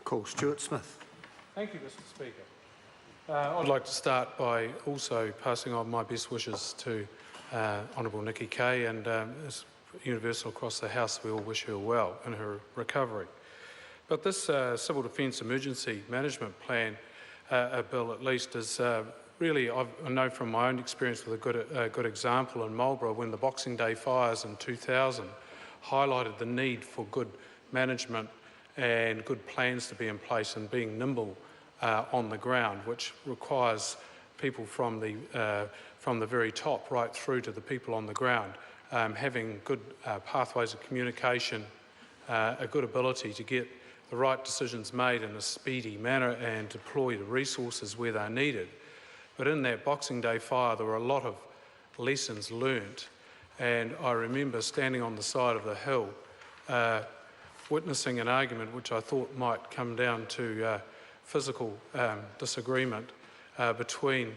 Call Stuart Smith. Thank you, Mr. Speaker. I'd like to start by also passing on my best wishes to Honourable Nikki Kay, and it's universal across the House. We all wish her well in her recovery. But this Civil Defence Emergency Management Plan bill, at least, is really, I know from my own experience with a good example in Marlborough, when the Boxing Day fires in 2000 highlighted the need for good management and good plans to be in place and being nimble on the ground, which requires people from the very top right through to the people on the ground having good pathways of communication, a good ability to get the right decisions made in a speedy manner and deploy the resources where they're needed. But in that Boxing Day fire, there were a lot of lessons learnt, and I remember standing on the side of the hill witnessing an argument which I thought might come down to physical disagreement between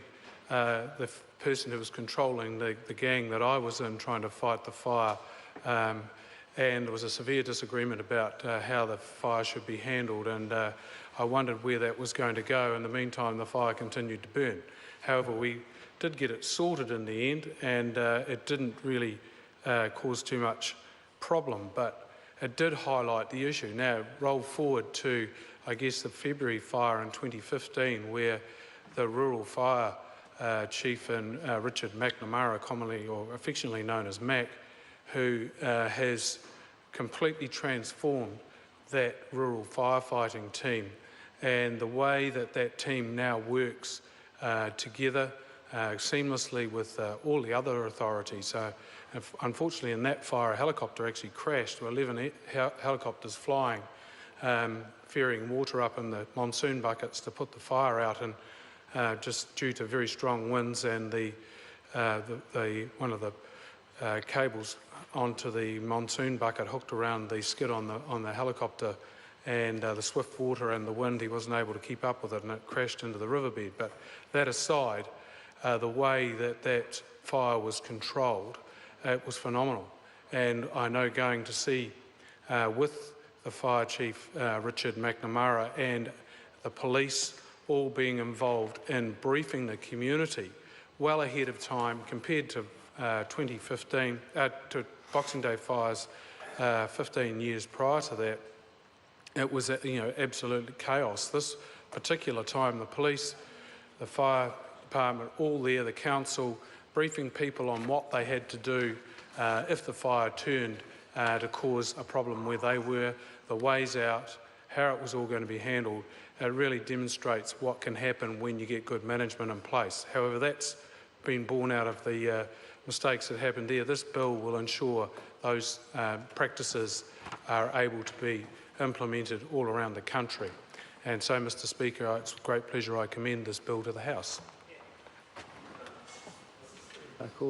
the person who was controlling the gang that I was in trying to fight the fire, and there was a severe disagreement about how the fire should be handled, and I wondered where that was going to go. In the meantime, the fire continued to burn. However, we did get it sorted in the end, and it didn't really cause too much problem, but it did highlight the issue. Now, roll forward to, I guess, the February fire in 2015, where the rural fire chief in Richard McNamara, commonly or affectionately known as Mac, who has completely transformed that rural firefighting team, and the way that that team now works together seamlessly with all the other authorities. Unfortunately, in that fire, a helicopter actually crashed with 11 helicopters flying, ferrying water up in the monsoon buckets to put the fire out, and just due to very strong winds and one of the cables onto the monsoon bucket hooked around the skid on the helicopter, and the swift water and the wind, he wasn't able to keep up with it, and it crashed into the riverbed. But that aside, the way that fire was controlled, it was phenomenal. And I know, going to see with the fire chief, Richard McNamara, and the police all being involved in briefing the community well ahead of time compared to 2015, to Boxing Day fires 15 years prior to that. It was absolute chaos. This particular time, the police, the fire department, all there, the council, briefing people on what they had to do if the fire turned to cause a problem where they were, the ways out, how it was all going to be handled. It really demonstrates what can happen when you get good management in place. However, that's been born out of the mistakes that happened there. This bill will ensure those practices are able to be implemented all around the country. And so, Mr. Speaker, it's with great pleasure I commend this bill to the House.